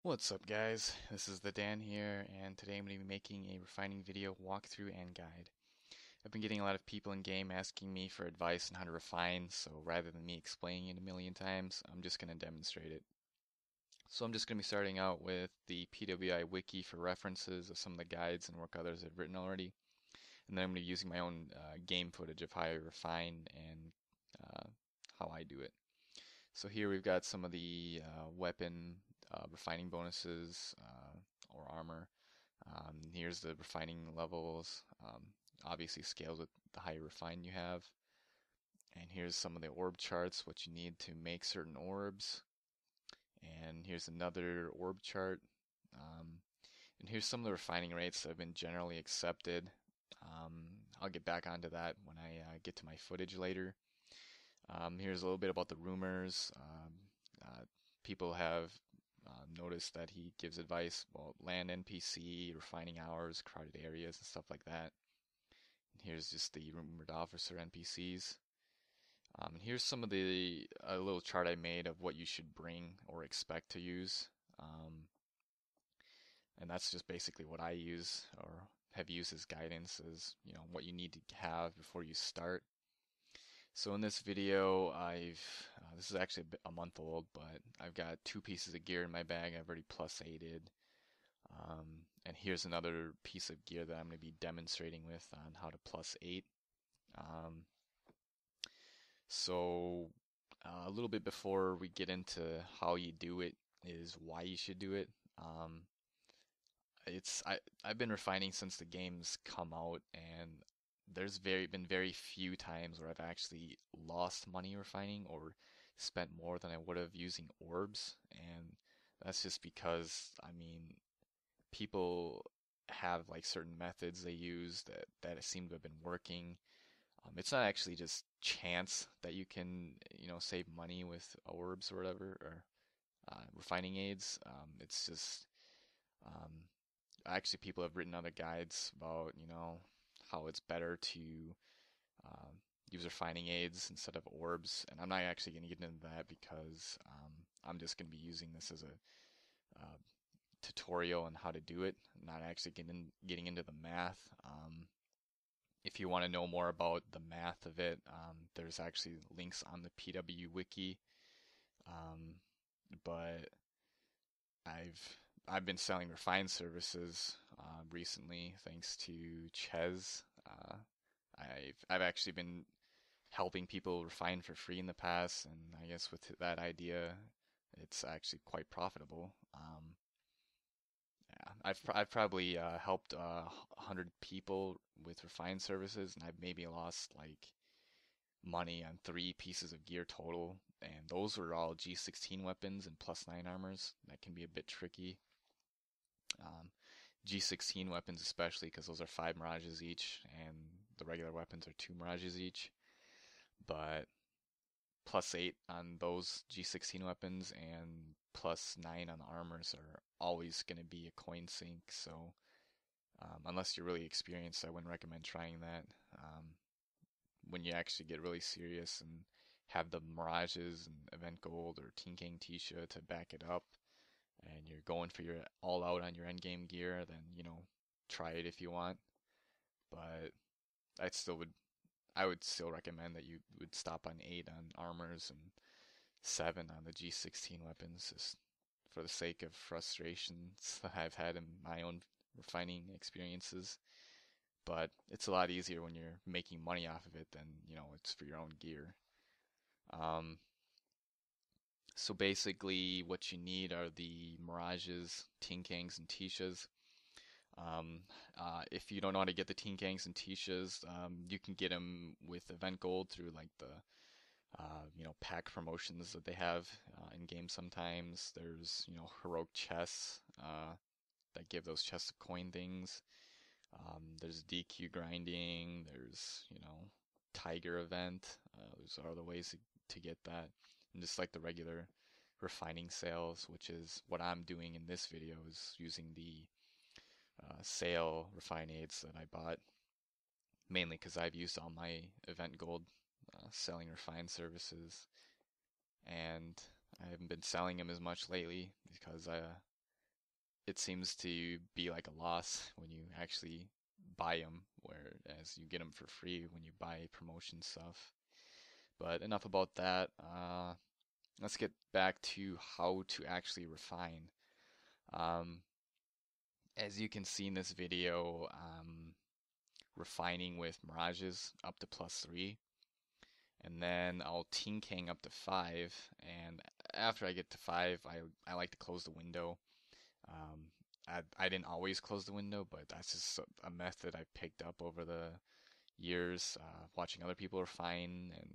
What's up guys, this is the Dan here, and today I'm going to be making a refining video walkthrough and guide. I've been getting a lot of people in game asking me for advice on how to refine, so rather than me explaining it a million times, I'm just going to demonstrate it. So I'm just going to be starting out with the PWI wiki for references of some of the guides and work others have written already, and then I'm going to be using my own game footage of how I refine and uh, how I do it. So here we've got some of the weapon refining bonuses or armor. Here's the refining levels. Obviously scales with the higher refine you have. And here's some of the orb charts, what you need to make certain orbs. And here's another orb chart. Um, and here's some of the refining rates that have been generally accepted. Um, I'll get back onto that when I get to my footage later. Here's a little bit about the rumors. People have noticed that he gives advice about land NPC, refining hours, crowded areas, and stuff like that. And here's just the rumored officer NPCs. And here's some of the a little chart I made of what you should bring or expect to use. And that's just basically what I use or have used as guidance, as what you need to have before you start. So in this video, this is actually a month old, but I've got two pieces of gear in my bag. I've already plus aided. And here's another piece of gear that I'm going to be demonstrating with on how to plus 8. Um, so a little bit before we get into how you do it is why you should do it. I've been refining since the game's come out, and there's been very few times where I've actually lost money refining or spent more than I would have using orbs, and that's just because people have like certain methods they use that seem to have been working. It's not actually just chance that you can save money with orbs or whatever or refining aids. It's just um, actually people have written other guides about how it's better to um, use refining aids instead of orbs, and I'm not actually going to get into that because I'm just going to be using this as a tutorial on how to do it, not actually getting into the math. If you want to know more about the math of it, there's actually links on the PW wiki. Um, but I've been selling refined services recently thanks to Ches. I've actually been helping people refine for free in the past, and I guess with that idea, it's actually quite profitable. Yeah, I've probably helped 100 people with refined services, and I've maybe lost like money on 3 pieces of gear total, and those were all G16 weapons and plus 9 armors. That can be a bit tricky. Um, G16 weapons especially because those are 5 mirages each, and the regular weapons are 2 mirages each. But plus 8 on those G16 weapons and plus 9 on the armors are always going to be a coin sink. So unless you're really experienced, I wouldn't recommend trying that. When you actually get really serious and have the Mirages and Event Gold or Teen King Tisha to back it up, and you're going for your all out on your endgame gear, then try it if you want. But I would still recommend that you would stop on 8 on armors and 7 on the G16 weapons, just for the sake of frustrations that I've had in my own refining experiences. But it's a lot easier when you're making money off of it than, it's for your own gear. Um, so basically, what you need are the Mirages, Tinkangs, and Tishas. If you don't know how to get the Tinkangs and Tishas, you can get them with event gold through like the pack promotions that they have in game sometimes. There's heroic chests that give those chests of coin things. There's DQ grinding. There's Tiger event. Those are the ways to get that, and just like the regular refining sales, which is what I'm doing in this video, is using the sale refine aids that I bought mainly because I've used all my event gold selling refined services, and I haven't been selling them as much lately because it seems to be like a loss when you actually buy them, whereas you get them for free when you buy promotion stuff. But enough about that. Let's get back to how to actually refine. Um, as you can see in this video, refining with Mirages up to +3, and then I'll Tinking up to 5, and after I get to 5, I like to close the window. I didn't always close the window, but that's just a method I picked up over the years, watching other people refine, and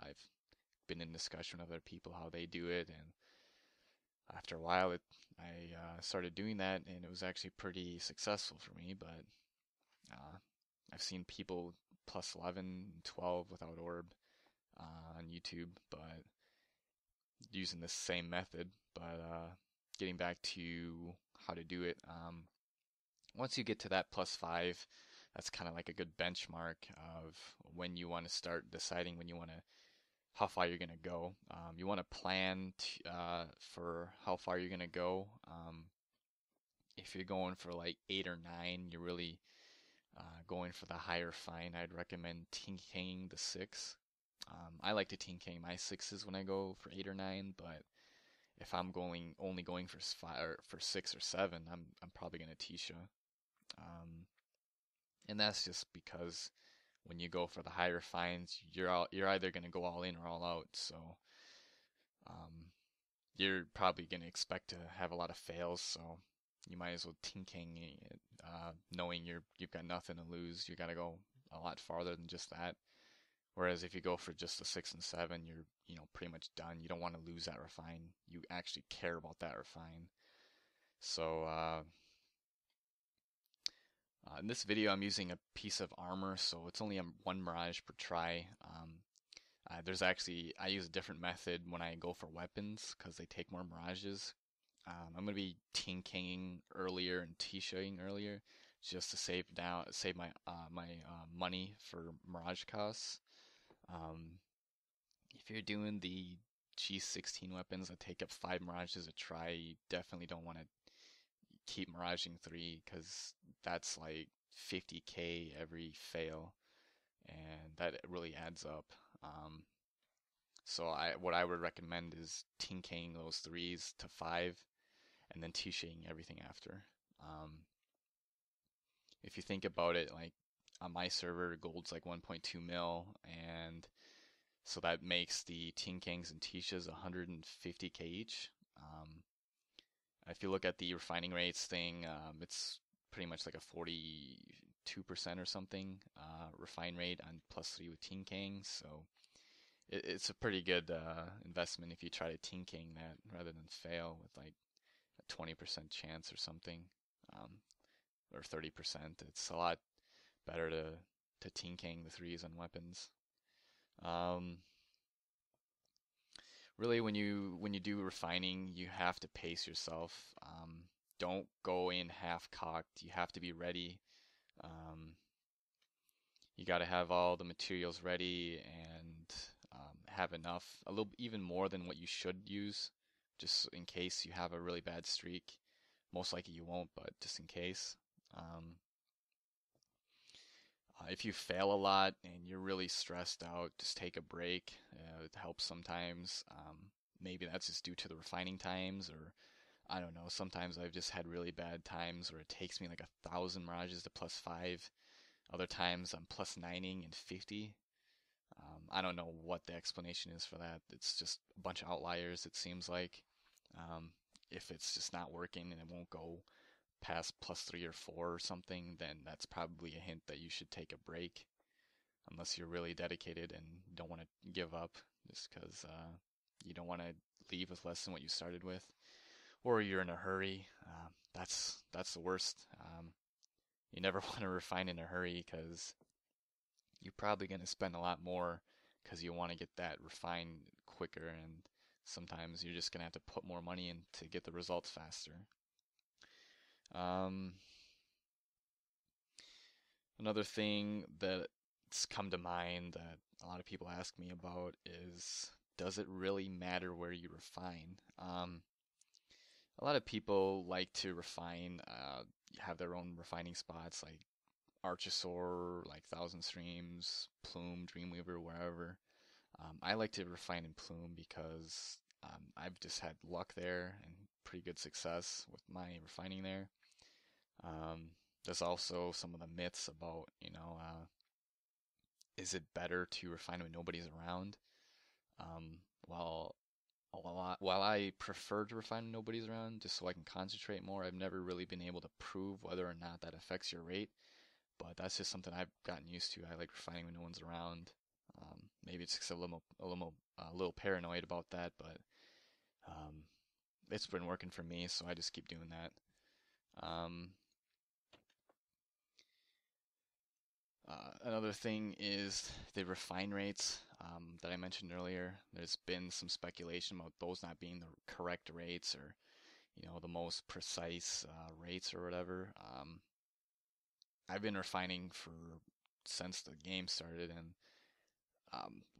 I've been in discussion with other people how they do it, and after a while, I started doing that, and it was actually pretty successful for me. But uh, I've seen people plus 11, 12 without orb on YouTube, but using the same method. But getting back to how to do it, once you get to that +5, that's kind of like a good benchmark of when you want to start deciding when you want to how far you're going to go. You want to plan for how far you're going to go. If you're going for like 8 or 9, you're really going for the higher fine. I'd recommend tinking the 6. I like to tinking my 6s when I go for 8 or 9, but if I'm only going for 6 or 7, I'm probably going to Tisha. And that's just because when you go for the higher fines, you're either going to go all in or all out. So um, you're probably going to expect to have a lot of fails. So you might as well tinking it, knowing you've got nothing to lose. You got to go a lot farther than just that. Whereas if you go for just the 6 and 7, you're pretty much done. You don't want to lose that refine. You actually care about that refine. So in this video, I'm using a piece of armor, so it's only one Mirage per try. I use a different method when I go for weapons because they take more Mirages. I'm going to be tinking earlier and Tishaing earlier just to save my money for Mirage costs. Um, if you're doing the G16 weapons that take up 5 Mirages a try, you definitely don't want to keep Miraging 3 because that's like 50k every fail, and that really adds up. So what I would recommend is tinking those 3s to 5 and then Tishaing everything after. If you think about it, like on my server, gold's like 1.2 mil, and so that makes the Tinkings and Tishas 150k each. If you look at the refining rates thing, it's pretty much like a 42% or something refine rate on +3 with Tinkang. So it's a pretty good investment if you try to Tinkang that rather than fail with like a 20% chance or something, um, or 30%. It's a lot better to Tinkang the 3s on weapons. Um, really when you do refining, you have to pace yourself. Don't go in half cocked. You have to be ready. Um, you got to have all the materials ready and have enough, a little even more than what you should use, just in case you have a really bad streak. Most likely you won't, but just in case. If you fail a lot and you're really stressed out, just take a break. It helps sometimes. Maybe that's just due to the refining times, or I don't know. Sometimes I've just had really bad times where it takes me like 1,000 Mirages to +5. Other times I'm +90ing and 50. I don't know what the explanation is for that. It's just a bunch of outliers, it seems like. Um, if it's just not working and it won't go past +3 or 4 or something, then that's probably a hint that you should take a break, unless you're really dedicated and don't want to give up just because you don't want to leave with less than what you started with, or you're in a hurry. That's the worst. You never want to refine in a hurry because you're probably going to spend a lot more because you want to get that refined quicker, and sometimes you're just going to have to put more money in to get the results faster. Um, Another thing that's come to mind that a lot of people ask me about is, does it really matter where you refine? A lot of people like to refine, have their own refining spots like Archosaur, like Thousand Streams, Plume, Dreamweaver, wherever. I like to refine in Plume because I've just had luck there and pretty good success with my refining there. There's also some of the myths about, is it better to refine when nobody's around? Um, while while I prefer to refine when nobody's around, just so I can concentrate more, I've never really been able to prove whether or not that affects your rate. But that's just something I've gotten used to. I like refining when no one's around. Maybe it's just a little paranoid about that, but um, it's been working for me, so I just keep doing that. Um, Another thing is the refine rates that I mentioned earlier. There's been some speculation about those not being the correct rates or, the most precise rates or whatever. I've been refining for since the game started, and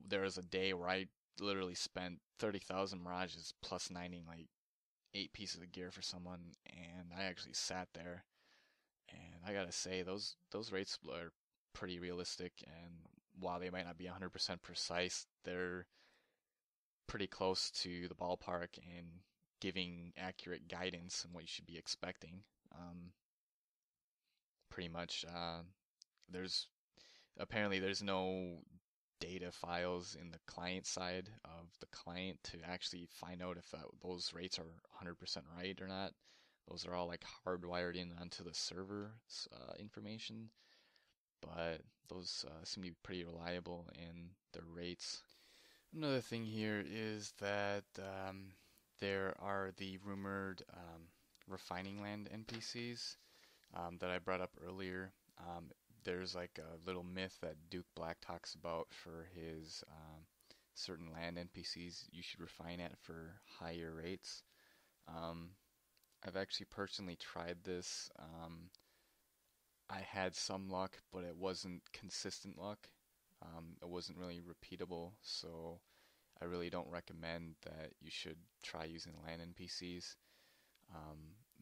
there was a day where I literally spent 30,000 mirages plus 90 like 8 pieces of gear for someone, and I actually sat there, and I gotta say those rates are pretty realistic, and while they might not be 100% precise, they're pretty close to the ballpark and giving accurate guidance on what you should be expecting. Um, Pretty much, there's there's no data files in the client side of the client to actually find out if those rates are 100% right or not. Those are all like hardwired in onto the server's information, but those seem to be pretty reliable in their rates. Another thing here is that there are the rumored refining land NPCs that I brought up earlier. There's like a little myth that Duke Black talks about for his certain land NPCs you should refine at for higher rates. Um, I've actually personally tried this. I had some luck, but it wasn't consistent luck. It wasn't really repeatable, so I really don't recommend that you should try using land NPCs.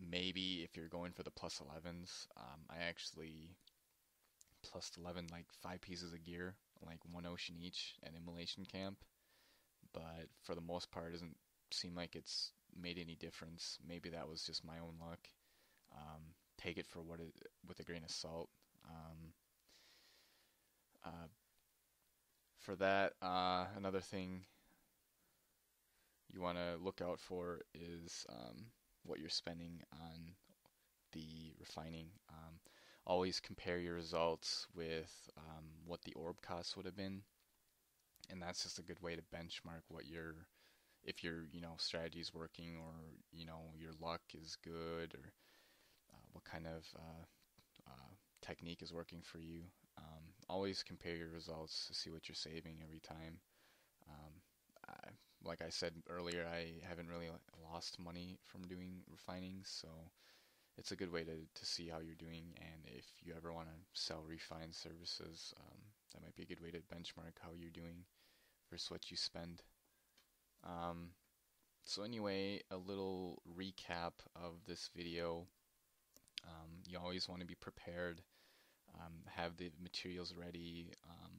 Maybe if you're going for the plus 11s, I actually plus 11 like 5 pieces of gear, like one ocean each at Immolation Camp, but for the most part, it doesn't seem like it's made any difference. Maybe that was just my own luck. Take it for what it with a grain of salt. Um, uh, for that, another thing you want to look out for is what you're spending on the refining. Always compare your results with what the orb cost would have been, and that's just a good way to benchmark what your if your strategy is working, or your luck is good, or what kind of technique is working for you. Always compare your results to see what you're saving every time. Um, I, like I said earlier, I haven't really lost money from doing refining, so it's a good way to see how you're doing. And if you ever want to sell refine services, that might be a good way to benchmark how you're doing versus what you spend. Um, so anyway, a little recap of this video. You always want to be prepared, have the materials ready,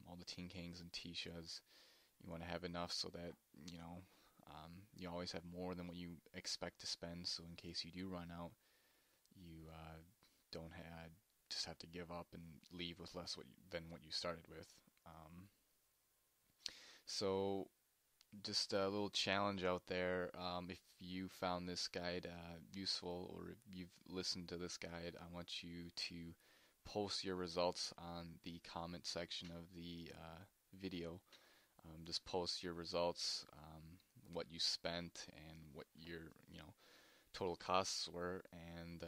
all the Tinkangs and Tishas. You want to have enough so that, you always have more than what you expect to spend, so in case you do run out, you don't just have to give up and leave with less than what you started with. So just a little challenge out there. If you found this guide useful, or if you've listened to this guide, I want you to post your results on the comment section of the video. Just post your results, what you spent, and what your total costs were, and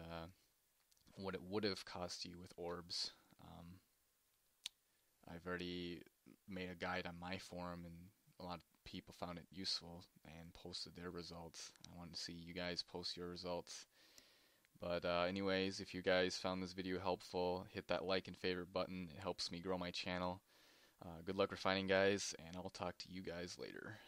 what it would have cost you with orbs. I've already made a guide on my forum, and a lot of people found it useful and posted their results. I want to see you guys post your results. But anyways, if you guys found this video helpful, hit that like and favorite button. It helps me grow my channel. Good luck refining, guys, and I'll talk to you guys later.